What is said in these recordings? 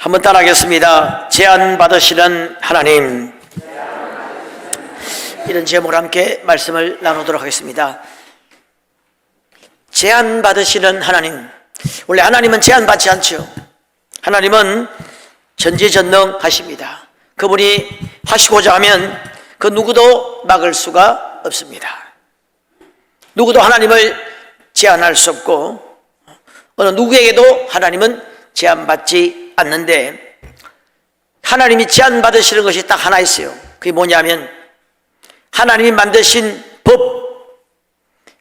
한번 따라하겠습니다. 제안 받으시는 하나님. 이런 제목으로 함께 말씀을 나누도록 하겠습니다. 제안 받으시는 하나님. 원래 하나님은 제안 받지 않죠. 하나님은 전지전능하십니다. 그분이 하시고자 하면 그 누구도 막을 수가 없습니다. 누구도 하나님을 제안할 수 없고 어느 누구에게도 하나님은 제안받지 않는데, 하나님이 제안받으시는 것이 딱 하나 있어요. 그게 뭐냐면 하나님이 만드신 법,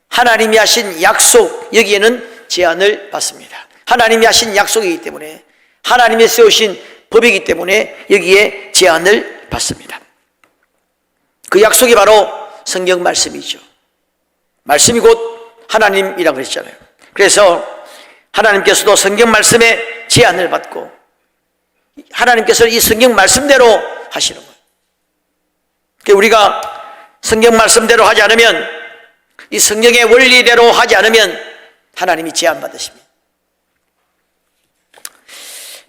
하나님이 하신 약속, 여기에는 제안을 받습니다. 하나님이 하신 약속이기 때문에, 하나님이 세우신 법이기 때문에 여기에 제안을 받습니다. 그 약속이 바로 성경 말씀이죠. 말씀이 곧 하나님이라고 그랬잖아요. 그래서 하나님께서도 성경 말씀에 제안을 받고 하나님께서 이 성경 말씀대로 하시는 거예요. 그러니까 우리가 성경 말씀대로 하지 않으면, 이 성경의 원리대로 하지 않으면 하나님이 제안 받으십니다.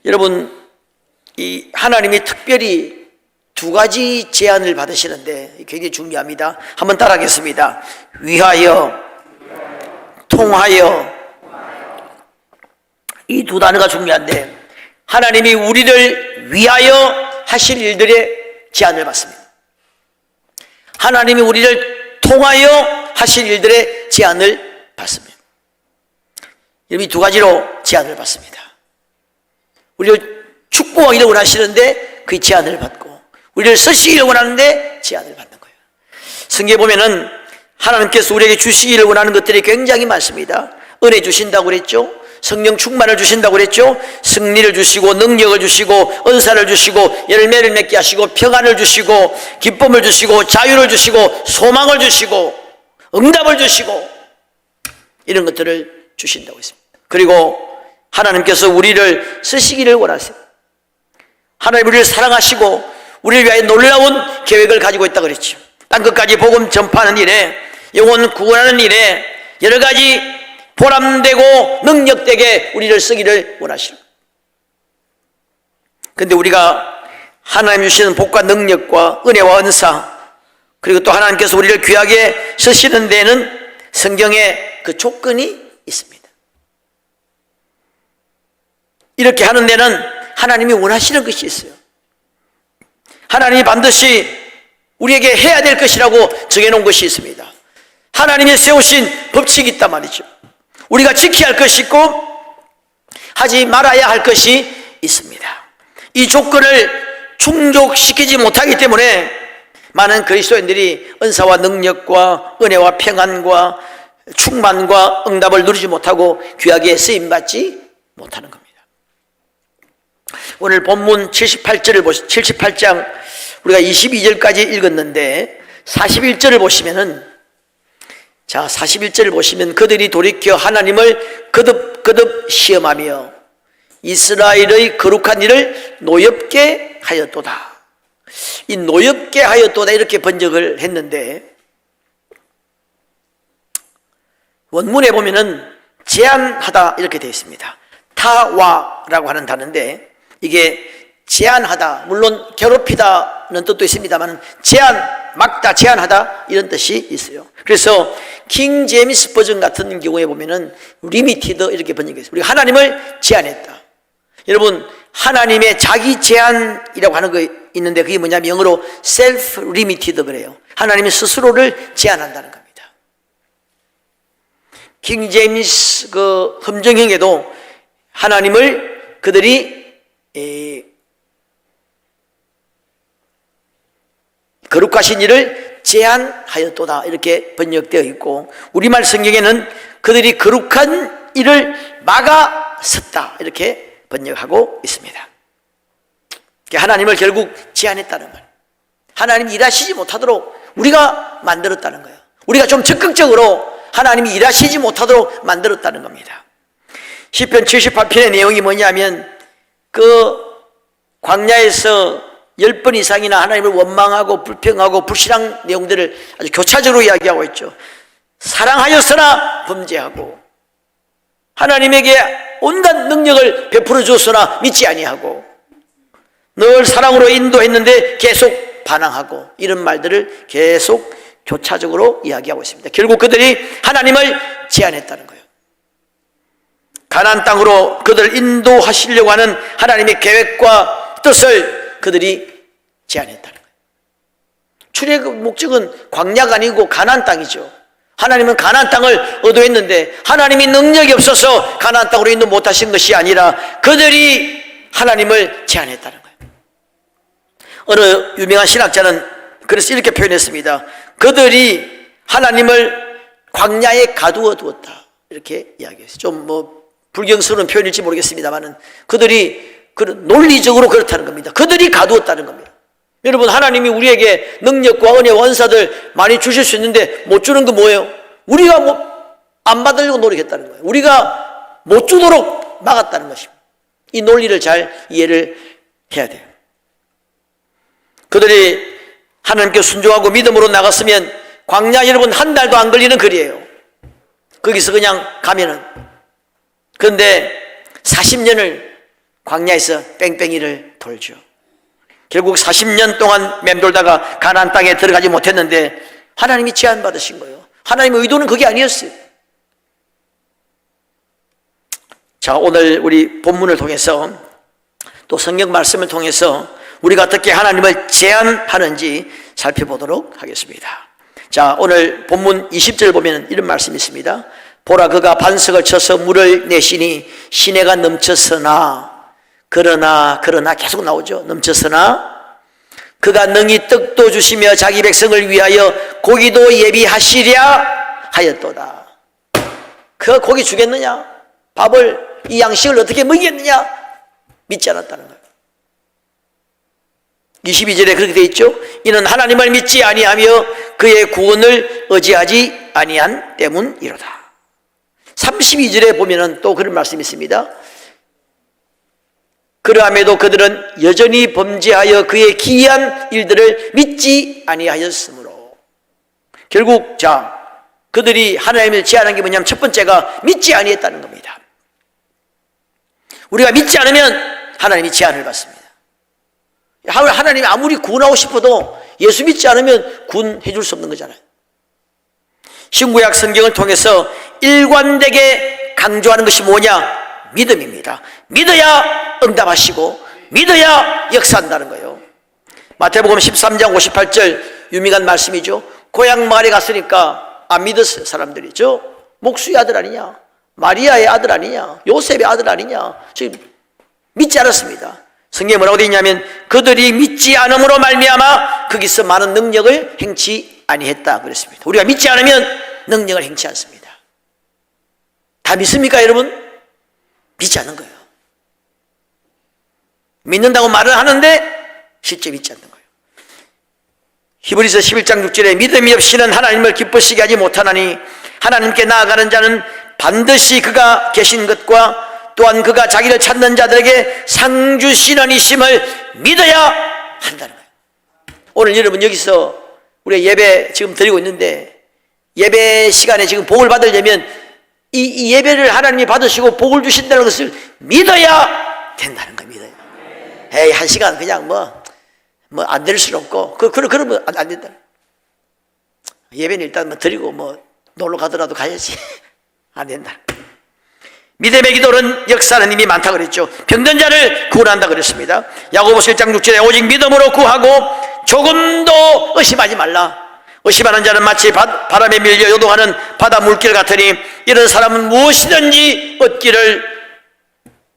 여러분, 이 하나님이 특별히 두 가지 제안을 받으시는데 굉장히 중요합니다. 한번 따라하겠습니다. 위하여, 통하여. 이 두 단어가 중요한데, 하나님이 우리를 위하여 하실 일들의 제안을 받습니다. 하나님이 우리를 통하여 하실 일들의 제안을 받습니다. 이 두 가지로 제안을 받습니다. 우리를 축복하기를 원하시는데 그 제안을 받고, 우리를 쓰시기를 원하는데 제안을 받는 거예요. 성경에 보면은 하나님께서 우리에게 주시기를 원하는 것들이 굉장히 많습니다. 은혜 주신다고 그랬죠. 성령 충만을 주신다고 그랬죠. 승리를 주시고, 능력을 주시고, 은사를 주시고, 열매를 맺게 하시고, 평안을 주시고, 기쁨을 주시고, 자유를 주시고, 소망을 주시고, 응답을 주시고, 이런 것들을 주신다고 했습니다. 그리고 하나님께서 우리를 쓰시기를 원하세요. 하나님 우리를 사랑하시고 우리를 위하여 놀라운 계획을 가지고 있다고 그랬죠. 땅끝까지 복음 전파하는 일에, 영혼 구원하는 일에 여러 가지 보람되고 능력되게 우리를 쓰기를 원하시는 거예요. 그런데 우리가 하나님 주시는 복과 능력과 은혜와 은사, 그리고 또 하나님께서 우리를 귀하게 쓰시는 데에는 성경에 그 조건이 있습니다. 이렇게 하는 데는 하나님이 원하시는 것이 있어요. 하나님이 반드시 우리에게 해야 될 것이라고 정해놓은 것이 있습니다. 하나님이 세우신 법칙이 있단 말이죠. 우리가 지켜야 할 것이 있고 하지 말아야 할 것이 있습니다. 이 조건을 충족시키지 못하기 때문에 많은 그리스도인들이 은사와 능력과 은혜와 평안과 충만과 응답을 누리지 못하고 귀하게 쓰임받지 못하는 겁니다. 오늘 본문 78장 우리가 22절까지 읽었는데 41절을 보시면은, 자, 41절을 보시면 그들이 돌이켜 하나님을 거듭 시험하며 이스라엘의 거룩한 일을 노엽게 하였도다. 이 노엽게 하였도다 이렇게 번역을 했는데, 원문에 보면은 제안하다 이렇게 되어 있습니다. 타와라고 하는 단어인데, 이게 제안하다, 물론 괴롭히다는 뜻도 있습니다만 막다, 제안하다 이런 뜻이 있어요. 그래서 킹 제임스 버전 같은 경우에 보면은 리미티드 이렇게 번역했어요. 우리가 하나님을 제안했다. 여러분, 하나님의 자기 제안이라고 하는 거 있는데 그게 뭐냐면 영어로 self limited 그래요. 하나님이 스스로를 제안한다는 겁니다. 킹 제임스 그 험정형에도 하나님을 그들이 거룩하신 일을 제안하였도다 이렇게 번역되어 있고, 우리말 성경에는 그들이 거룩한 일을 막아섰다 이렇게 번역하고 있습니다. 하나님을 결국 제안했다는 말, 하나님이 일하시지 못하도록 우리가 만들었다는 거예요. 우리가 좀 적극적으로 하나님이 일하시지 못하도록 만들었다는 겁니다. 시편 78편의 내용이 뭐냐면, 그 광야에서 10번 이상이나 하나님을 원망하고 불평하고 불신한 내용들을 아주 교차적으로 이야기하고 있죠. 사랑하였으나 범죄하고, 하나님에게 온갖 능력을 베풀어 주었으나 믿지 아니하고, 늘 사랑으로 인도했는데 계속 반항하고 이런 말들을 계속 교차적으로 이야기하고 있습니다. 결국 그들이 하나님을 제안했다는 거예요. 가나안 땅으로 그들을 인도하시려고 하는 하나님의 계획과 뜻을 그들이 제안했다는 거예요. 출애굽 목적은 광야가 아니고 가나안 땅이죠. 하나님은 가나안 땅을 얻어했는데 하나님이 능력이 없어서 가나안 땅으로 인도 못하신 것이 아니라 그들이 하나님을 제안했다는 거예요. 어느 유명한 신학자는 그래서 이렇게 표현했습니다. 그들이 하나님을 광야에 가두어 두었다, 이렇게 이야기했어요. 좀 불경스러운 표현일지 모르겠습니다만은 그들이 논리적으로 그렇다는 겁니다. 그들이 가두었다는 겁니다. 여러분, 하나님이 우리에게 능력과 은혜와 원사들 많이 주실 수 있는데 못 주는 건 뭐예요? 우리가 안 받으려고 노력했다는 거예요. 우리가 못 주도록 막았다는 것입니다. 이 논리를 잘 이해를 해야 돼요. 그들이 하나님께 순종하고 믿음으로 나갔으면 광야, 여러분, 한 달도 안 걸리는 거리예요. 거기서 그냥 가면은. 그런데 40년을 광야에서 뺑뺑이를 돌죠. 결국 40년 동안 맴돌다가 가나안 땅에 들어가지 못했는데 하나님이 제안받으신 거예요. 하나님의 의도는 그게 아니었어요. 자, 오늘 우리 본문을 통해서 또 성경 말씀을 통해서 우리가 어떻게 하나님을 제안하는지 살펴보도록 하겠습니다. 자, 오늘 본문 20절 보면 이런 말씀이 있습니다. 보라, 그가 반석을 쳐서 물을 내시니 시내가 넘쳤으나, 그러나 계속 나오죠. 넘쳤으나 그가 능히 떡도 주시며 자기 백성을 위하여 고기도 예비하시랴 하였도다. 그 고기 주겠느냐? 밥을, 이 양식을 어떻게 먹이겠느냐? 믿지 않았다는 거예요. 22절에 그렇게 되어 있죠. 이는 하나님을 믿지 아니하며 그의 구원을 의지하지 아니한 때문이로다. 32절에 보면은 또 그런 말씀이 있습니다. 그러함에도 그들은 여전히 범죄하여 그의 기이한 일들을 믿지 아니하였으므로. 결국 그들이 하나님을 제안한 게 뭐냐면 첫 번째가 믿지 아니했다는 겁니다. 우리가 믿지 않으면 하나님이 제안을 받습니다. 하나님이 아무리 구원하고 싶어도 예수 믿지 않으면 구원해 줄 수 없는 거잖아요. 신구약 성경을 통해서 일관되게 강조하는 것이 뭐냐? 믿음입니다. 믿어야 응답하시고 믿어야 역사한다는 거예요. 마태복음 13장 58절 유명한 말씀이죠. 고향 마을에 갔으니까 안 믿었어요. 사람들이죠. 목수의 아들 아니냐, 마리아의 아들 아니냐, 요셉의 아들 아니냐, 지금 믿지 않았습니다. 성경에 뭐라고 되어 있냐면 그들이 믿지 않음으로 말미암아 거기서 많은 능력을 행치 아니했다 그랬습니다. 우리가 믿지 않으면 능력을 행치 않습니다. 다 믿습니까, 여러분? 믿지 않는 거예요. 믿는다고 말을 하는데 실제 믿지 않는 거예요. 히브리서 11장 6절에 믿음이 없이는 하나님을 기쁘시게 하지 못하나니 하나님께 나아가는 자는 반드시 그가 계신 것과 또한 그가 자기를 찾는 자들에게 상 주시는 이심을 믿어야 한다는 거예요. 오늘 여러분 여기서 우리가 예배 지금 드리고 있는데 예배 시간에 지금 복을 받으려면 이 예배를 하나님이 받으시고 복을 주신다는 것을 믿어야 된다는 겁니다. 에이, 한 시간 그냥 안 될 수는 없고 그러면 안 된다. 예배는 일단 드리고 놀러 가더라도 가야지. 안 된다. 믿음의 기도는 역사하는 힘이 많다 그랬죠. 병든 자를 구원한다 그랬습니다. 야고보서 1장 6절에 오직 믿음으로 구하고 조금도 의심하지 말라. 의심하는 자는 마치 바람에 밀려 요동하는 바다 물길 같으니 이런 사람은 무엇이든지 얻기를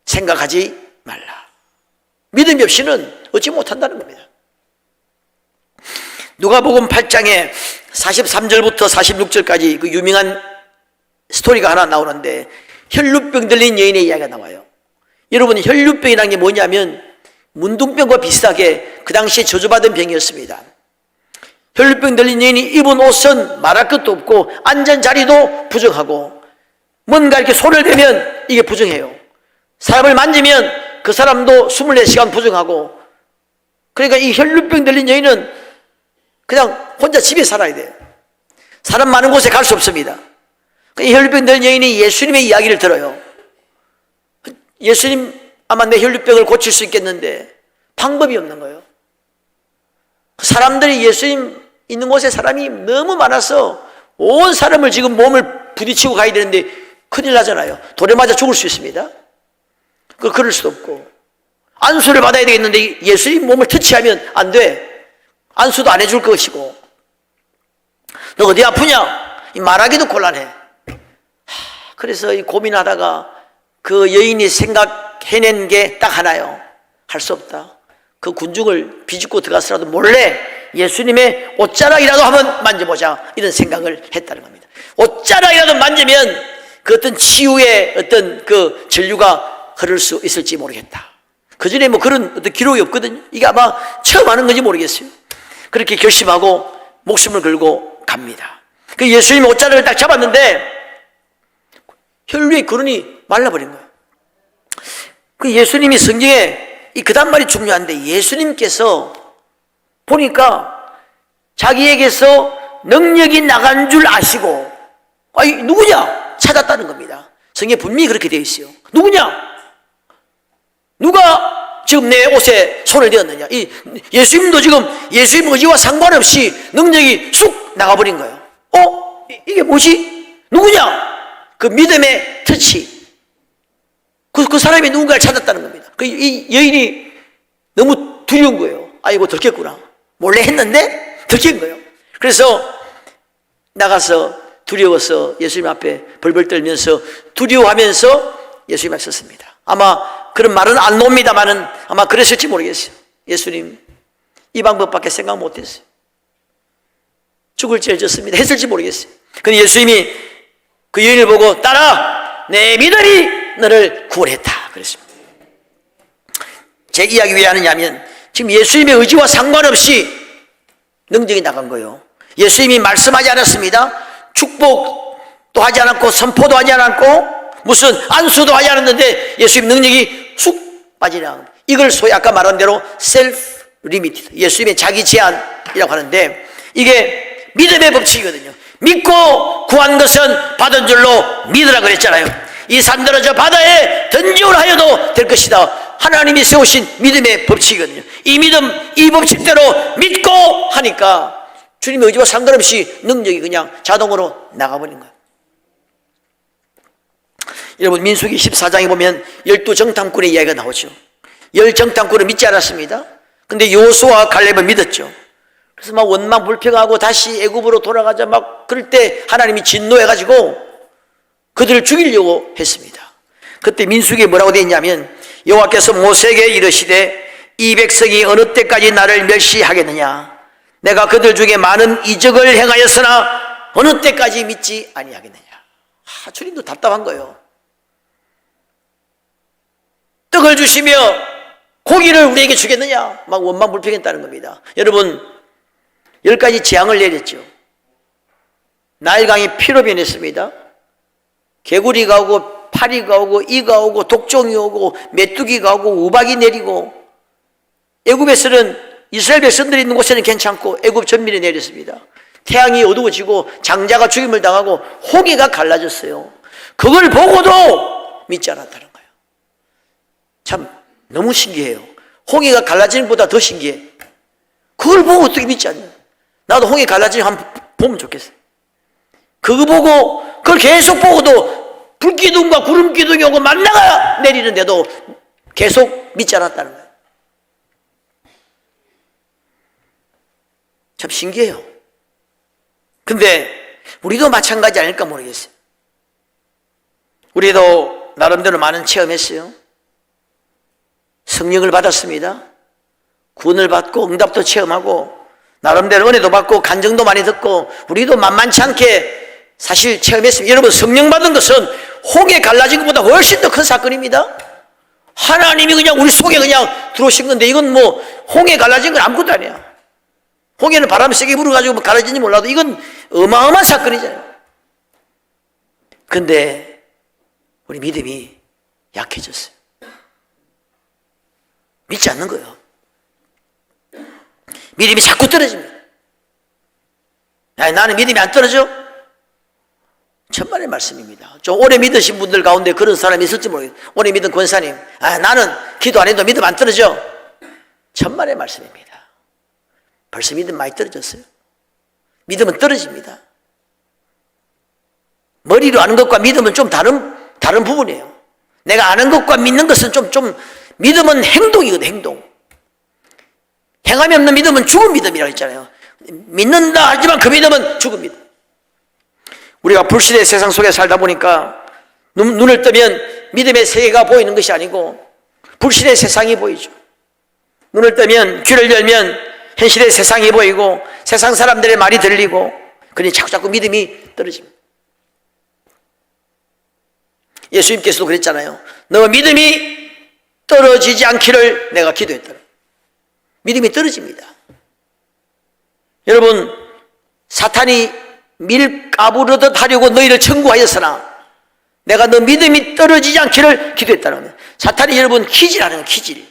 생각하지 말라. 믿음이 없이는 얻지 못한다는 겁니다. 누가복음 8장에 43절부터 46절까지 그 유명한 스토리가 하나 나오는데 혈루병 들린 여인의 이야기가 나와요. 여러분, 혈루병이라는 게 뭐냐면 문둥병과 비슷하게 그 당시에 저주받은 병이었습니다. 혈루병 들린 여인이 입은 옷은 말할 것도 없고 앉은 자리도 부정하고 뭔가 이렇게 손을 대면 이게 부정해요. 사람을 만지면 그 사람도 24시간 부정하고, 그러니까 이 혈루병 들린 여인은 그냥 혼자 집에 살아야 돼요. 사람 많은 곳에 갈 수 없습니다. 이 혈루병 들린 여인이 예수님의 이야기를 들어요. 예수님, 아마 내 혈루병을 고칠 수 있겠는데 방법이 없는 거예요. 사람들이 예수님 있는 곳에 사람이 너무 많아서 온 사람을 지금 몸을 부딪히고 가야 되는데 큰일 나잖아요. 돌에 맞아 죽을 수 있습니다. 그럴 수도 없고, 안수를 받아야 되겠는데 예수님 몸을 터치하면 안 돼. 안수도 안 해줄 것이고, 너 어디 아프냐? 말하기도 곤란해. 그래서 이 고민하다가 그 여인이 생각해낸 게 딱 하나요. 할 수 없다. 그 군중을 비집고 들어가서라도 몰래 예수님의 옷자락이라도 한번 만져보자, 이런 생각을 했다는 겁니다. 옷자락이라도 만지면 그 어떤 치유의 어떤 그 전류가 흐를 수 있을지 모르겠다. 그 전에 뭐 그런 어떤 기록이 없거든요. 이게 아마 처음 하는 건지 모르겠어요. 그렇게 결심하고 목숨을 걸고 갑니다. 그 예수님 옷자락을 딱 잡았는데 혈류의 근원이 말라버린 거예요. 그 예수님이 성경에 그 다음 말이 중요한데, 예수님께서 보니까 자기에게서 능력이 나간 줄 아시고, 아니 누구냐? 찾았다는 겁니다. 성경에 분명히 그렇게 되어 있어요. 누구냐? 누가 지금 내 옷에 손을 대었느냐? 이 예수님도 지금 예수님 의지와 상관없이 능력이 쑥 나가버린 거예요. 이게 뭐지? 누구냐? 그 믿음의 터치. 그 사람이 누군가를 찾았다는 겁니다. 이 여인이 너무 두려운 거예요. 아이고, 들켰구나. 몰래 했는데 들킨 거예요. 그래서 나가서 두려워서 예수님 앞에 벌벌 떨면서 두려워하면서 예수님 앞에 섰습니다. 아마 그런 말은 안 나옵니다만은 아마 그랬을지 모르겠어요. 예수님, 이 방법밖에 생각 못했어요. 죽을 죄를 졌습니다 했을지 모르겠어요. 근데 예수님이 그 여인을 보고 따라, 내 믿음이 너를 구원했다 그랬습니다. 제 이야기 왜 하느냐면, 지금 예수님의 의지와 상관없이 능력이 나간 거예요. 예수님이 말씀하지 않았습니다. 축복도 하지 않았고 선포도 하지 않았고 무슨 안수도 하지 않았는데 예수님 능력이 쑥 빠지나. 이걸 소위 아까 말한 대로 셀프 리미티드, 예수님의 자기 제한이라고 하는데, 이게 믿음의 법칙이거든요. 믿고 구한 것은 받은 줄로 믿으라 그랬잖아요. 이 산들은 저 바다에 던지오라 하여도 될 것이다. 하나님이 세우신 믿음의 법칙이거든요. 이 믿음, 이 법칙대로 믿고 하니까 주님의 의지와 상관없이 능력이 그냥 자동으로 나가버린 거예요. 여러분, 민수기 14장에 보면 12정탐꾼의 이야기가 나오죠. 10정탐꾼은 믿지 않았습니다. 근데 여호수아와 갈렙은 믿었죠. 그래서 막 원망 불평하고 다시 애굽으로 돌아가자 막 그럴 때 하나님이 진노해가지고 그들을 죽이려고 했습니다. 그때 민수기에 뭐라고 되어 있냐면, 여호와께서 모세에게 이르시되 이 백성이 어느 때까지 나를 멸시하겠느냐? 내가 그들 중에 많은 이적을 행하였으나 어느 때까지 믿지 아니하겠느냐? 주님도 답답한 거예요. 떡을 주시며 고기를 우리에게 주겠느냐? 막 원망 불평했다는 겁니다. 여러분, 10가지 재앙을 내렸죠. 나일강이 피로 변했습니다. 개구리가 오고 파리가 오고 이가 오고 독종이 오고 메뚜기가 오고 우박이 내리고, 애굽에서는 이스라엘 백성들이 있는 곳에는 괜찮고 애굽 전민이 내렸습니다. 태양이 어두워지고 장자가 죽임을 당하고 홍해가 갈라졌어요. 그걸 보고도 믿지 않았다는 거예요. 참 너무 신기해요. 홍해가 갈라지는 것보다 더 신기해. 그걸 보고 어떻게 믿지 않냐? 나도 홍해 갈라지는 거 한번 보면 좋겠어요. 그거 보고, 그걸 계속 보고도 불기둥과 구름기둥이 오고 만나가 내리는데도 계속 믿지 않았다는 거예요. 참 신기해요. 근데 우리도 마찬가지 아닐까 모르겠어요. 우리도 나름대로 많은 체험했어요. 성령을 받았습니다. 구원을 받고 응답도 체험하고 나름대로 은혜도 받고 간증도 많이 듣고 우리도 만만치 않게 사실 체험했습니다. 여러분, 성령 받은 것은 홍해 갈라진 것보다 훨씬 더 큰 사건입니다. 하나님이 그냥 우리 속에 그냥 들어오신 건데, 이건 뭐 홍해 갈라진 건 아무것도 아니야. 홍해는 바람이 세게 불어가지고 뭐 갈라진지 몰라도 이건 어마어마한 사건이잖아요. 근데 우리 믿음이 약해졌어요. 믿지 않는 거예요. 믿음이 자꾸 떨어집니다. 나는 믿음이 안 떨어져? 천만의 말씀입니다. 좀 오래 믿으신 분들 가운데 그런 사람이 있을지 모르겠어요. 오래 믿은 권사님, 나는 기도 안 해도 믿음 안 떨어져. 천만의 말씀입니다. 벌써 믿음 많이 떨어졌어요. 믿음은 떨어집니다. 머리로 아는 것과 믿음은 좀 다른 부분이에요. 내가 아는 것과 믿는 것은 믿음은 행동이거든, 행동. 행함이 없는 믿음은 죽은 믿음이라고 했잖아요. 믿는다 하지만 그 믿음은 죽은 믿음. 우리가 불신의 세상 속에 살다 보니까 눈을 뜨면 믿음의 세계가 보이는 것이 아니고 불신의 세상이 보이죠. 눈을 뜨면, 귀를 열면 현실의 세상이 보이고 세상 사람들의 말이 들리고, 그러니 자꾸 믿음이 떨어집니다. 예수님께서도 그랬잖아요. 너 믿음이 떨어지지 않기를 내가 기도했다. 믿음이 떨어집니다. 여러분, 사탄이 밀 까부르듯 하려고 너희를 청구하였으나 내가 너 믿음이 떨어지지 않기를 기도했다는 거예요. 사탄이 여러분 키질하는 거예요.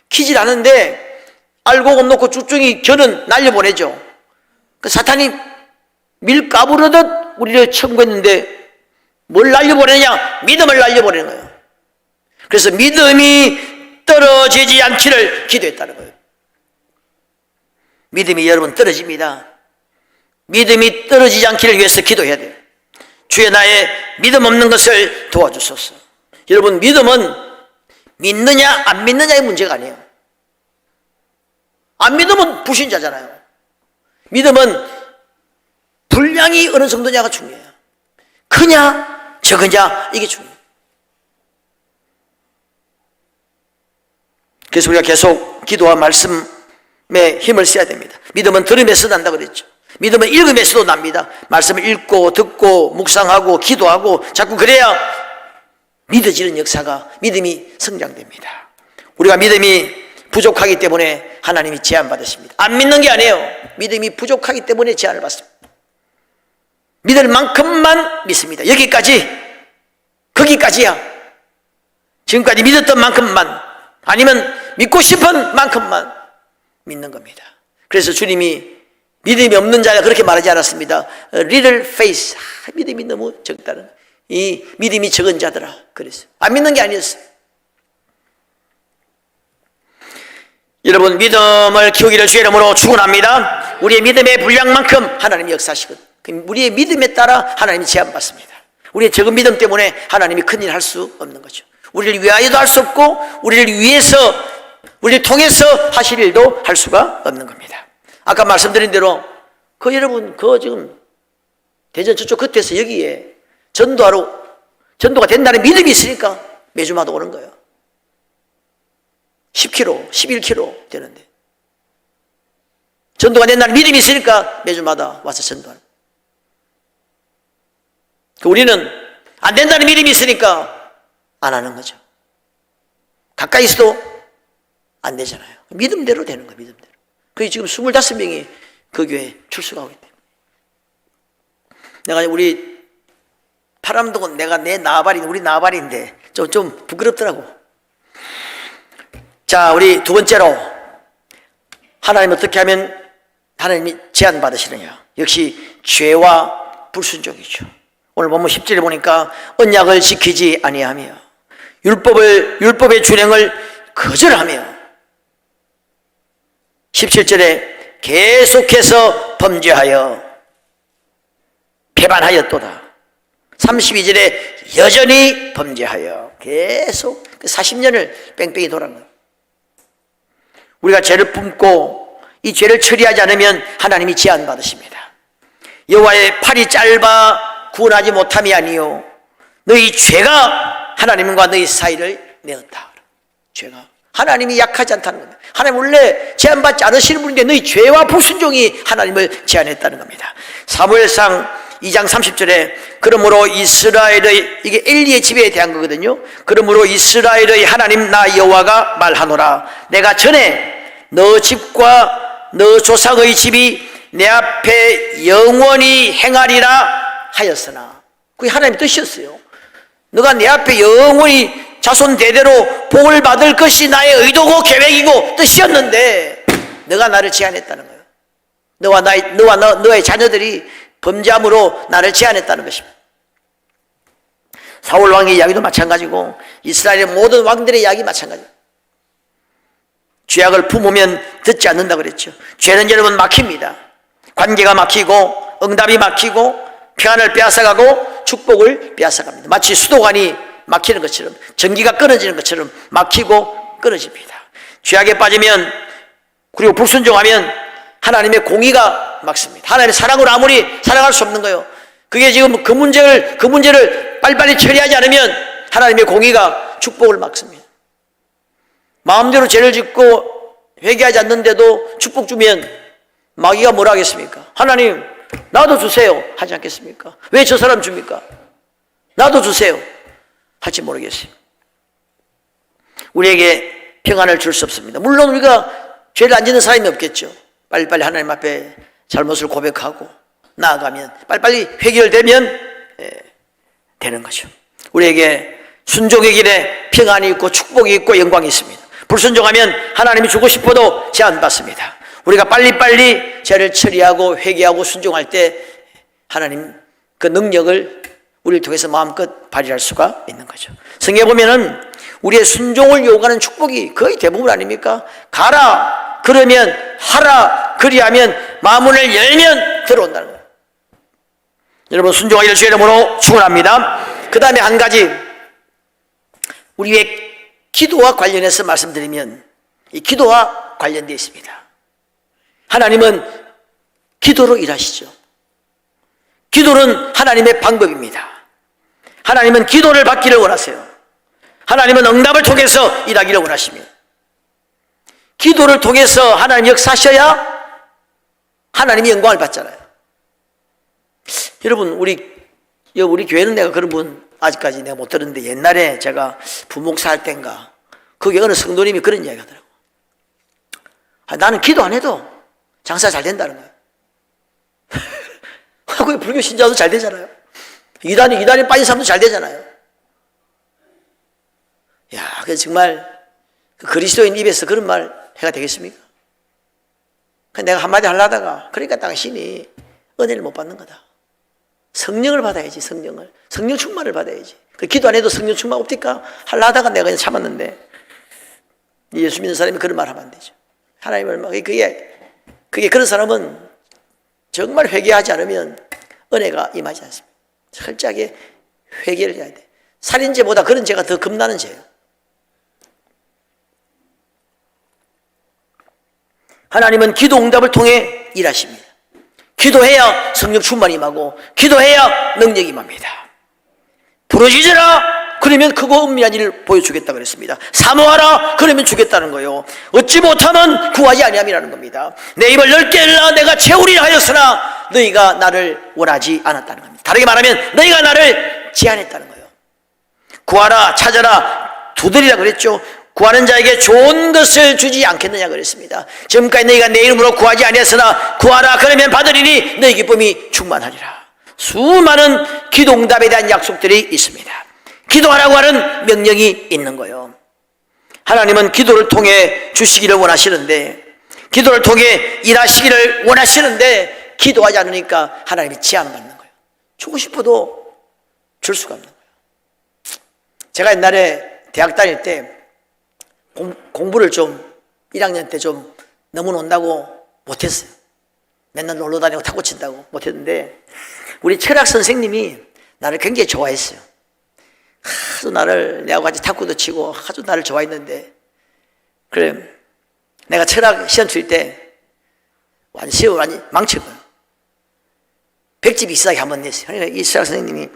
키질하는데 알고 놓고 쭉쭉이 겨는 날려보내죠. 그 사탄이 밀 까부르듯 우리를 청구했는데 뭘 날려보내냐? 믿음을 날려보내는 거예요. 그래서 믿음이 떨어지지 않기를 기도했다는 거예요. 믿음이 여러분 떨어집니다. 믿음이 떨어지지 않기를 위해서 기도해야 돼요. 주여 나의 믿음 없는 것을 도와주소서. 여러분, 믿음은 믿느냐 안 믿느냐의 문제가 아니에요. 안 믿으면 불신자잖아요. 믿음은 분량이 어느 정도냐가 중요해요. 크냐 적으냐 이게 중요해요. 그래서 우리가 계속 기도와 말씀에 힘을 써야 됩니다. 믿음은 들음에서 난다 그랬죠. 믿음은 읽음에서도 납니다. 말씀을 읽고 듣고 묵상하고 기도하고 자꾸 그래야 믿어지는 역사가, 믿음이 성장됩니다. 우리가 믿음이 부족하기 때문에 하나님이 제한받으십니다. 안 믿는 게 아니에요. 믿음이 부족하기 때문에 제한을 받습니다. 믿을 만큼만 믿습니다. 여기까지, 거기까지야. 지금까지 믿었던 만큼만, 아니면 믿고 싶은 만큼만 믿는 겁니다. 그래서 주님이 믿음이 없는 자가 그렇게 말하지 않았습니다. Little faith, 믿음이 너무 적다는, 이 믿음이 적은 자들아 그랬어요. 안 믿는 게 아니었어요. 여러분, 믿음을 키우기를 주의 이름으로 축원합니다. 우리의 믿음의 분량만큼 하나님이 역사하시거든요. 우리의 믿음에 따라 하나님이 제한받습니다. 우리의 적은 믿음 때문에 하나님이 큰일 할 수 없는 거죠. 우리를 위하여도 할 수 없고 우리를 위해서, 우리를 통해서 하실 일도 할 수가 없는 겁니다. 아까 말씀드린 대로 여러분 지금 대전 저쪽 끝에서 여기에 전도가 된다는 믿음이 있으니까 매주마다 오는 거예요. 10km, 11km 되는데 전도가 된다는 믿음이 있으니까 매주마다 와서 전도하는. 우리는 안 된다는 믿음이 있으니까 안 하는 거죠. 가까이 있어도 안 되잖아요. 믿음대로 되는 거예요. 믿음대로. 그게 지금 25명이 그 교회에 출석하고 있대요. 내가 우리 파람동은 내가 우리 나발인데 좀 부끄럽더라고. 자, 우리 두 번째로 하나님 어떻게 하면 하나님이 제한받으시느냐. 역시 죄와 불순종이죠. 오늘 본문 10절에 보니까 언약을 지키지 아니하며 율법의 준행을 거절하며 17절에 계속해서 범죄하여 배반하였도다. 32절에 여전히 범죄하여 계속 40년을 뺑뺑이 돌아간 거예요. 우리가 죄를 품고 이 죄를 처리하지 않으면 하나님이 제한받으십니다. 여호와의 팔이 짧아 구원하지 못함이 아니요 너희 죄가 하나님과 너희 사이를 내었다. 죄가 하나님이 약하지 않다는 겁니다. 하나님 원래 제한받지 않으시는 분인데 너희 죄와 불순종이 하나님을 제한했다는 겁니다. 사무엘상 2장 30절에 그러므로 이스라엘의, 이게 엘리의 집에 대한 거거든요. 그러므로 이스라엘의 하나님 나 여호와가 말하노라. 내가 전에 너 집과 너 조상의 집이 내 앞에 영원히 행하리라 하였으나, 그게 하나님의 뜻이었어요. 너가 내 앞에 영원히 자손 대대로 복을 받을 것이 나의 의도고 계획이고 뜻이었는데 너가 나를 제한했다는 거예요. 너와 너의 자녀들이 범죄함으로 나를 제한했다는 것입니다. 사울 왕의 이야기도 마찬가지고 이스라엘의 모든 왕들의 이야기 마찬가지입니다. 죄악을 품으면 듣지 않는다 그랬죠. 죄는 여러분 막힙니다. 관계가 막히고 응답이 막히고 평안을 빼앗아가고 축복을 빼앗아갑니다. 마치 수도관이 막히는 것처럼, 전기가 끊어지는 것처럼 막히고 끊어집니다. 죄악에 빠지면, 그리고 불순종하면 하나님의 공의가 막습니다. 하나님의 사랑으로 아무리 사랑할 수 없는 거예요. 그게 지금 그 문제를 빨리빨리 처리하지 않으면 하나님의 공의가 축복을 막습니다. 마음대로 죄를 짓고 회개하지 않는데도 축복 주면 마귀가 뭐라 하겠습니까? 하나님 나도 주세요 하지 않겠습니까? 왜 저 사람 줍니까? 나도 주세요 할지 모르겠어요. 우리에게 평안을 줄 수 없습니다. 물론 우리가 죄를 안 짓는 사람이 없겠죠. 빨리빨리 하나님 앞에 잘못을 고백하고 나아가면 빨리빨리 해결되면 되는 거죠. 우리에게 순종의 길에 평안이 있고 축복이 있고 영광이 있습니다. 불순종하면 하나님이 주고 싶어도 제한 받습니다. 우리가 빨리빨리 죄를 처리하고 회개하고 순종할 때 하나님 그 능력을 우리를 통해서 마음껏 발휘할 수가 있는 거죠. 성경에 보면은 우리의 순종을 요구하는 축복이 거의 대부분 아닙니까? 가라 그러면 하라 그리하면 마문을 열면 들어온다는 거예요. 여러분 순종하기를 주의 이름으로 축원합니다. 그 다음에 한 가지, 우리의 기도와 관련해서 말씀드리면 이 기도와 관련되어 있습니다. 하나님은 기도로 일하시죠. 기도는 하나님의 방법입니다. 하나님은 기도를 받기를 원하세요. 하나님은 응답을 통해서 일하기를 원하십니다. 기도를 통해서 하나님 역사하셔야 하나님이 영광을 받잖아요. 여러분 우리 교회는 내가 그런 분 아직까지 내가 못 들었는데, 옛날에 제가 부목사 할 때인가 거기 어느 성도님이 그런 이야기 하더라고. 나는 기도 안 해도 장사 잘 된다는 거예요. 그 불교 신자도 잘 되잖아요. 이단에 빠진 사람도 잘 되잖아요. 야, 그 정말 그리스도인 입에서 그런 말 해가 되겠습니까? 내가 한마디 하려다가, 그러니까 당신이 은혜를 못 받는 거다. 성령을 받아야지, 성령 충만을 받아야지. 기도 안 해도 성령 충만 없니까 하려다가 내가 그냥 참았는데, 예수 믿는 사람이 그런 말 하면 안 되죠. 하나님을 그게 그런 사람은 정말 회개하지 않으면 은혜가 임하지 않습니다. 철저하게 회개를 해야 돼. 살인죄보다 그런 죄가 더 겁나는 죄예요. 하나님은 기도 응답을 통해 일하십니다. 기도해야 성령 충만이 임하고 기도해야 능력이 임합니다. 부르짖으라 그러면 크고 은밀한 일을 보여주겠다 그랬습니다. 사모하라 그러면 주겠다는 거예요. 얻지 못하면 구하지 아니함이라는 겁니다. 내 입을 넓게 열라 내가 채우리라 하였으나 너희가 나를 원하지 않았다는 겁니다. 다르게 말하면 너희가 나를 제한했다는 거예요. 구하라 찾아라 두드리라 그랬죠. 구하는 자에게 좋은 것을 주지 않겠느냐 그랬습니다. 지금까지 너희가 내 이름으로 구하지 아니했으나 구하라 그러면 받으리니 너희 기쁨이 충만하리라. 수많은 기도 응답에 대한 약속들이 있습니다. 기도하라고 하는 명령이 있는 거예요. 하나님은 기도를 통해 주시기를 원하시는데, 기도를 통해 일하시기를 원하시는데 기도하지 않으니까 하나님이 제한받는 거예요. 주고 싶어도 줄 수가 없는 거예요. 제가 옛날에 대학 다닐 때 공부를 좀 1학년 때 좀 너무 논다고 못했어요. 맨날 놀러 다니고 탁구 친다고 못했는데, 우리 철학 선생님이 나를 굉장히 좋아했어요. 아주 내하고 같이 탁구도 치고 아주 나를 좋아했는데, 그래 내가 철학 시험 칠 때 시험을 완전히 망쳤거든. 100집 이상하게 한번 냈어요. 그러니까 이 철학 선생님이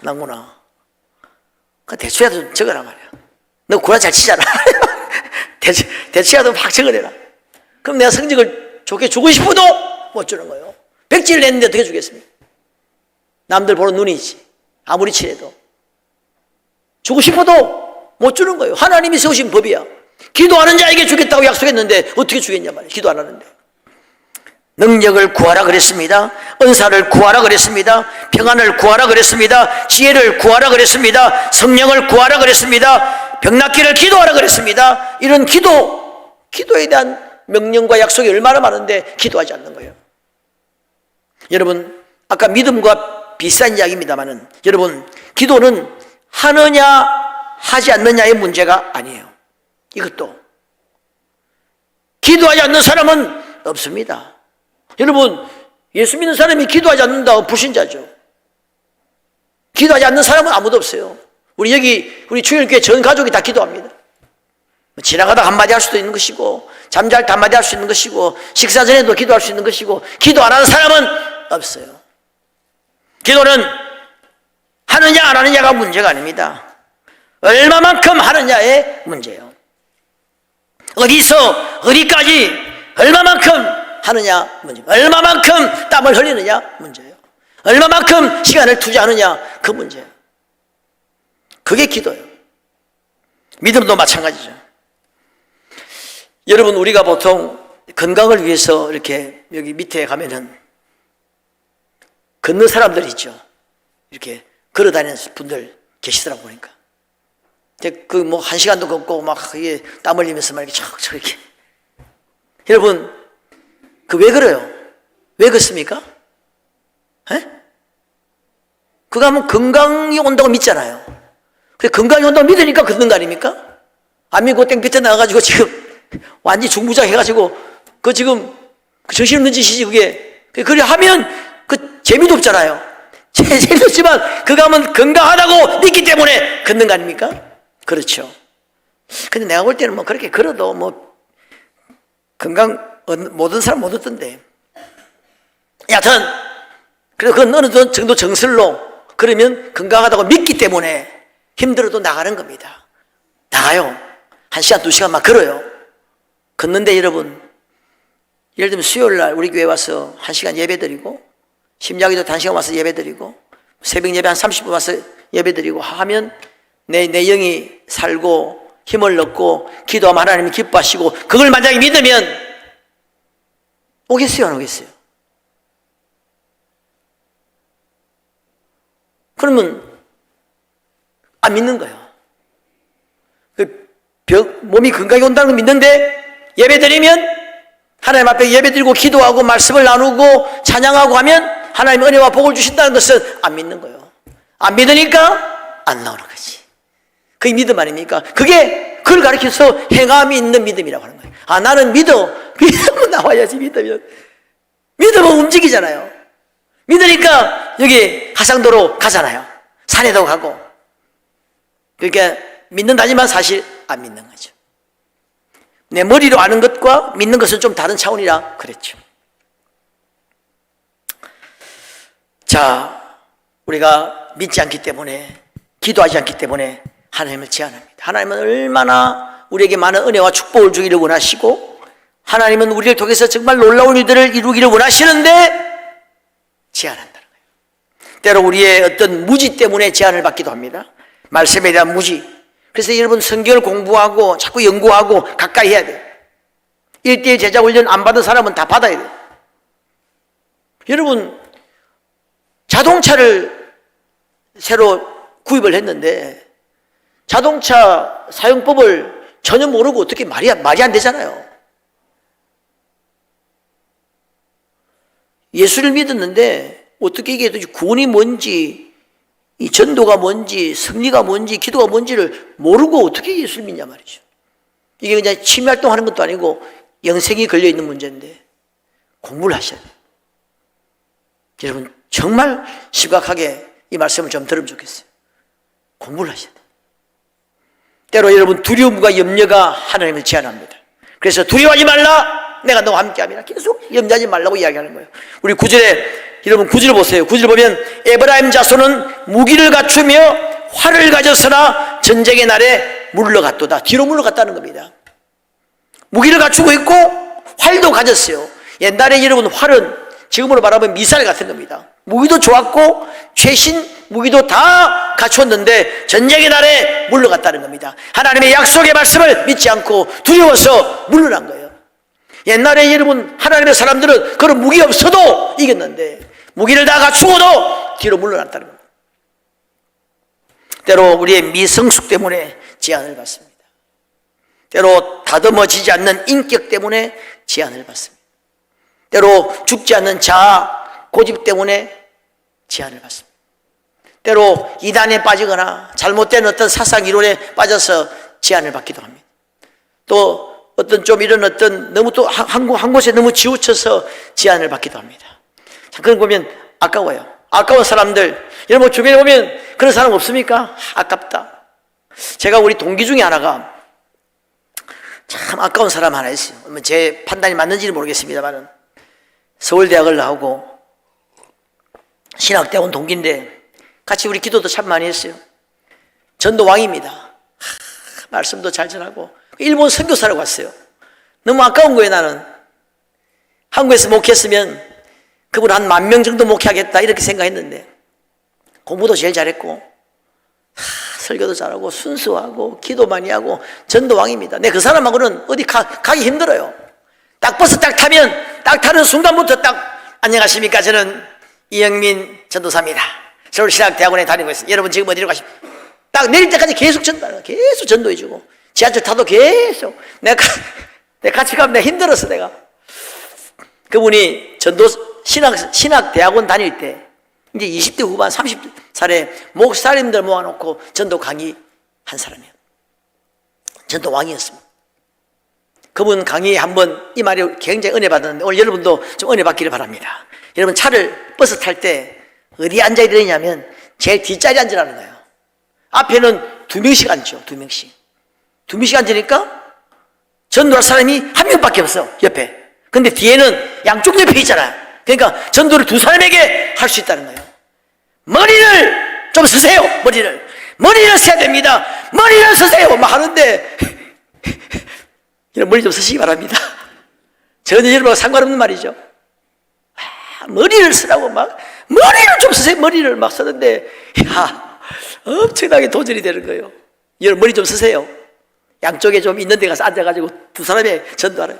난구나 대충이라도 좀 적어라 말이야. 너 구라 잘 치잖아. 대충이라도 막 적어내라. 그럼 내가 성적을 좋게 주고 싶어도 못 주는 거예요. 100지를 냈는데 어떻게 주겠습니까? 남들 보는 눈이지. 아무리 칠해도 주고 싶어도 못 주는 거예요. 하나님이 세우신 법이야. 기도하는 자에게 주겠다고 약속했는데 어떻게 주겠냐 말이야. 기도 안 하는데. 능력을 구하라 그랬습니다. 은사를 구하라 그랬습니다. 평안을 구하라 그랬습니다. 지혜를 구하라 그랬습니다. 성령을 구하라 그랬습니다. 병낫기를 기도하라 그랬습니다. 이런 기도에 대한 명령과 약속이 얼마나 많은데 기도하지 않는 거예요. 여러분, 아까 믿음과 비슷한 이야기입니다만은, 여러분, 기도는 하느냐 하지 않느냐의 문제가 아니에요. 이것도 기도하지 않는 사람은 없습니다. 여러분, 예수 믿는 사람이 기도하지 않는다 불신자죠. 기도하지 않는 사람은 아무도 없어요. 우리 충일교회 전 가족이 다 기도합니다. 지나가다 한마디 할 수도 있는 것이고, 잠잘 때 한마디 할 수 있는 것이고, 식사 전에도 기도할 수 있는 것이고, 기도 안 하는 사람은 없어요. 기도는 하느냐 안 하느냐가 문제가 아닙니다. 얼마만큼 하느냐의 문제예요. 어디서 어디까지 얼마만큼 하느냐 문제, 얼마만큼 땀을 흘리느냐 문제예요. 얼마만큼 시간을 투자하느냐 그 문제예요. 그게 기도예요. 믿음도 마찬가지죠. 여러분, 우리가 보통 건강을 위해서 이렇게 여기 밑에 가면은 걷는 사람들 있죠. 이렇게 걸어 다니는 분들 계시더라고 보니까. 그 뭐 1시간도 걷고 막 이게 땀 흘리면서 막 이렇게 이렇게. 여러분, 그 왜 그래요? 왜 걷습니까? 에? 그거 하면 건강이 온다고 믿잖아요. 그 건강이 온다고 믿으니까 걷는 거 아닙니까? 안 믿고 땡볕에 나가가지고 지금 완전히 중부장 해가지고 그 지금 그 정신없는 짓이지 그게. 그래 하면 그 재미도 없잖아요. 재미도 없지만 그거 하면 건강하다고 믿기 때문에 걷는 거 아닙니까? 그렇죠. 근데 내가 볼 때는 뭐 그렇게 걸어도 뭐 건강 모든 사람 못 얻던데. 여하튼 그래서 그건 어느 정도 정설로 그러면 건강하다고 믿기 때문에 힘들어도 나가는 겁니다. 나가요. 1시간 2시간 막 걸어요. 걷는데 여러분, 예를 들면 수요일 날 우리 교회 와서 1시간 예배 드리고, 심야기도 1시간 와서 예배 드리고, 새벽 예배 한 30분 와서 예배 드리고 하면 내 영이 살고 힘을 얻고 기도하면 하나님이 기뻐하시고, 그걸 만약에 믿으면 오겠어요 안 오겠어요? 그러면 안 믿는 거예요. 몸이 건강히 온다는 걸 믿는데 예배 드리면, 하나님 앞에 예배 드리고 기도하고 말씀을 나누고 찬양하고 하면 하나님 은혜와 복을 주신다는 것은 안 믿는 거예요. 안 믿으니까 안 나오는 거지. 그게 믿음 아닙니까? 그걸 가르쳐서 행함이 있는 믿음이라고 하는 거예요. 아, 나는 믿으면 나와야지. 믿으면 움직이잖아요. 믿으니까 여기 가상도로 가잖아요. 산에도 가고. 그러니까 믿는다지만 사실 안 믿는 거죠. 내 머리로 아는 것과 믿는 것은 좀 다른 차원이라 그랬죠. 자, 우리가 믿지 않기 때문에, 기도하지 않기 때문에 하나님을 제한합니다. 하나님은 얼마나 우리에게 많은 은혜와 축복을 주기를 원하시고, 하나님은 우리를 통해서 정말 놀라운 일들을 이루기를 원하시는데 제한한다는 거예요. 때로 우리의 어떤 무지 때문에 제한을 받기도 합니다. 말씀에 대한 무지. 그래서 여러분, 성경을 공부하고 자꾸 연구하고 가까이 해야 돼요. 1:1 제자 훈련 안 받은 사람은 다 받아야 돼요. 여러분, 자동차를 새로 구입을 했는데 자동차 사용법을 전혀 모르고 어떻게 말이 안 되잖아요. 예수를 믿었는데 어떻게 이게 구원이 뭔지, 이 전도가 뭔지, 승리가 뭔지, 기도가 뭔지를 모르고 어떻게 예수를 믿냐 말이죠. 이게 그냥 취미활동 하는 것도 아니고 영생이 걸려있는 문제인데 공부를 하셔야 돼요. 여러분, 정말 심각하게 이 말씀을 좀 들으면 좋겠어요. 공부를 하셔야 돼요. 때로 여러분, 두려움과 염려가 하나님을 제한합니다. 그래서 두려워하지 말라, 내가 너와 함께함이라. 계속 염려하지 말라고 이야기하는 거예요. 우리 9절에, 여러분 9절 보세요. 9절 보면 에브라임 자손은 무기를 갖추며 활을 가졌으나 전쟁의 날에 물러갔도다. 뒤로 물러갔다는 겁니다. 무기를 갖추고 있고 활도 가졌어요. 옛날에 여러분, 활은 지금으로 말하면 미사일 같은 겁니다. 무기도 좋았고 최신 무기도 다 갖췄는데 전쟁의 날에 물러갔다는 겁니다. 하나님의 약속의 말씀을 믿지 않고 두려워서 물러난 거예요. 옛날에 여러분, 하나님의 사람들은 그런 무기 없어도 이겼는데 무기를 다 갖추고도 뒤로 물러났다는 겁니다. 때로 우리의 미성숙 때문에 제한을 받습니다. 때로 다듬어지지 않는 인격 때문에 제한을 받습니다. 때로 죽지 않는 자아, 고집 때문에 제한을 받습니다. 때로 이단에 빠지거나 잘못된 어떤 사상 이론에 빠져서 제한을 받기도 합니다. 또 어떤 좀 이런 어떤 너무 또 한 곳에 너무 지우쳐서 제한을 받기도 합니다. 자, 그런 거 보면 아까워요. 아까운 사람들, 여러분 주변에 보면 그런 사람 없습니까? 아깝다. 제가 우리 동기 중에 하나가 참 아까운 사람 하나 있어요. 제 판단이 맞는지는 모르겠습니다만 서울대학을 나오고 신학대학원 동기인데 같이 우리 기도도 참 많이 했어요. 전도왕입니다. 말씀도 잘 전하고 일본 선교사라고 왔어요. 너무 아까운 거예요. 나는 한국에서 목회했으면 그분 한 10,000명 정도 목회하겠다 이렇게 생각했는데 공부도 제일 잘했고 설교도 잘하고 순수하고 기도 많이 하고 전도왕입니다. 내 그 사람하고는 어디 가기 힘들어요. 딱 버스 딱 타면 딱 타는 순간부터 딱 안녕하십니까, 저는 이영민 전도사입니다. 서울신학대학원에 다니고 있어요. 여러분 지금 어디로 가십니까? 딱 내릴 때까지 계속 계속 전도해주고 지하철 타도 계속 내가 같이 가면 내가 힘들었어. 내가 그분이 신학대학원 다닐 때 이제 20대 후반 30살에 목사님들 모아놓고 전도 강의 한 사람이에요. 전도 왕이었습니다. 그분 강의 한번 이 말이 굉장히 은혜 받았는데 오늘 여러분도 좀 은혜 받기를 바랍니다. 여러분 버스 탈 때 어디에 앉아야 되냐면 제일 뒷자리에 앉으라는 거예요. 앞에는 2명씩 앉죠. 2명씩 앉으니까 전도할 사람이 한 명밖에 없어, 옆에. 근데 뒤에는 양쪽 옆에 있잖아요. 그러니까 전도를 2사람에게 할 수 있다는 거예요. 머리를 좀 쓰세요. 머리를 써야 됩니다. 머리를 쓰세요 막 하는데 머리 좀 쓰시기 바랍니다. 전혀 여러분과 상관없는 말이죠. 머리를 쓰라고 막 머리를 좀 쓰세요. 머리를 막 쓰는데 엄청나게 도전이 되는 거예요. 여러분 머리 좀 쓰세요. 양쪽에 좀 있는 데 가서 앉아가지고 2사람의 전도하라.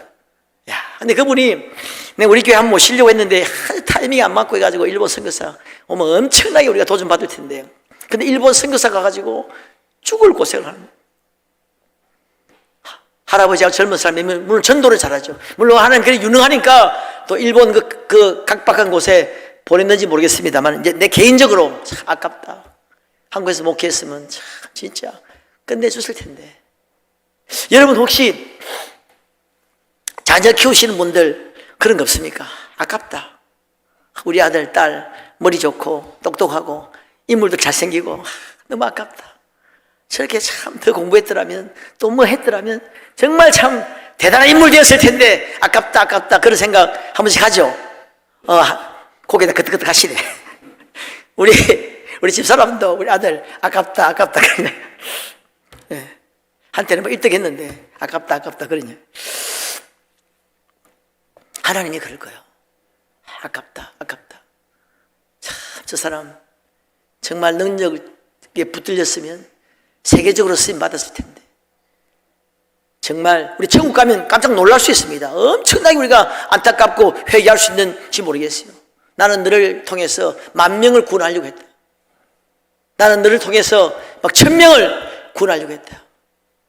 근데 그분이 내가 우리 교회 한번 모시려고 했는데 타이밍이 안 맞고 해가지고 일본 선교사 오면 엄청나게 우리가 도전 받을 텐데, 근데 일본 선교사 가가지고 죽을 고생을 하는 거예요. 할아버지하고 젊은 사람이 물론 전도를 잘하죠. 물론 하나님 그렇게 유능하니까 또 일본 그 각박한 곳에 보냈는지 모르겠습니다만 이제 내 개인적으로 참 아깝다. 한국에서 목회했으면 참 진짜 끝내줬을 텐데. 여러분 혹시 자녀 키우시는 분들 그런 거 없습니까? 아깝다. 우리 아들, 딸 머리 좋고 똑똑하고 인물도 잘생기고 너무 아깝다. 저렇게 참 더 공부했더라면 또 뭐 했더라면 정말 참 대단한 인물 되었을 텐데 아깝다 그런 생각 한 번씩 하죠. 고개다 끄덕끄덕 하시네. 우리 집사람도 우리 아들 아깝다 그러네. 네. 한때는 뭐 1등 했는데 아깝다 그러냐. 하나님이 그럴 거예요. 아깝다. 참 저 사람 정말 능력에 붙들렸으면 세계적으로 쓰임 받았을 텐데. 정말 우리 천국 가면 깜짝 놀랄 수 있습니다. 엄청나게 우리가 안타깝고 회개할 수 있는지 모르겠어요. 나는 너를 통해서 10,000명을 구원하려고 했다. 나는 너를 통해서 막 1,000명을 구원하려고 했다.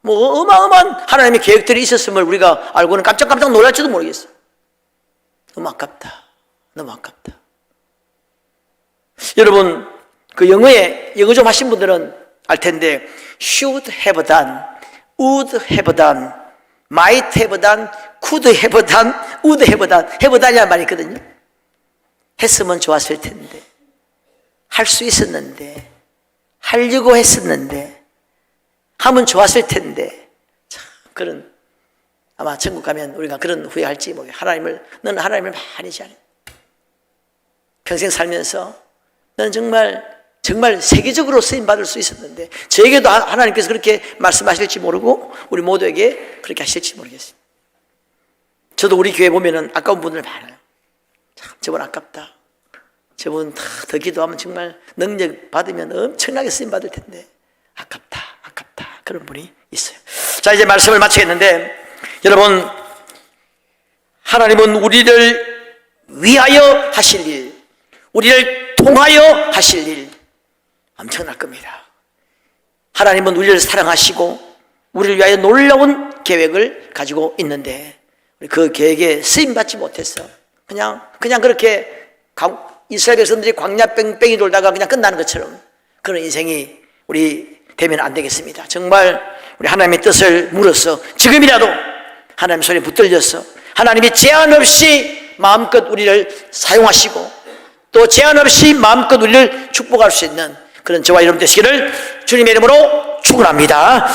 뭐 어마어마한 하나님의 계획들이 있었음을 우리가 알고는 깜짝 놀랄지도 모르겠어요. 너무 아깝다. 여러분 그 영어 좀 하신 분들은 알 텐데 should have done, would have done, might have done, could have done, would have done이라는 말이 있거든요. 했으면 좋았을 텐데, 할 수 있었는데, 하려고 했었는데, 하면 좋았을 텐데. 참 그런 아마 천국 가면 우리가 그런 후회할지 모르겠어요. 너는 하나님을 많이 잘해. 평생 살면서 너는 정말 세계적으로 쓰임받을 수 있었는데, 저에게도 하나님께서 그렇게 말씀하실지 모르고 우리 모두에게 그렇게 하실지 모르겠어요. 저도 우리 교회 보면은 아까운 분들 많아요. 참 저분 아깝다. 저분 더 기도하면 정말 능력 받으면 엄청나게 쓰임받을 텐데 아깝다 그런 분이 있어요. 자, 이제 말씀을 마치겠는데, 여러분 하나님은 우리를 위하여 하실 일, 우리를 통하여 하실 일 엄청날 겁니다. 하나님은 우리를 사랑하시고 우리를 위하여 놀라운 계획을 가지고 있는데 그 계획에 쓰임받지 못해서 그냥 그렇게 이스라엘 백성들이 광야 뺑뺑이 돌다가 그냥 끝나는 것처럼 그런 인생이 우리 되면 안 되겠습니다. 정말 우리 하나님의 뜻을 물어서 지금이라도 하나님 손에 붙들려서 하나님이 제한 없이 마음껏 우리를 사용하시고 또 제한 없이 마음껏 우리를 축복할 수 있는 그런 저와 여러분 되시기를 주님의 이름으로 축원합니다.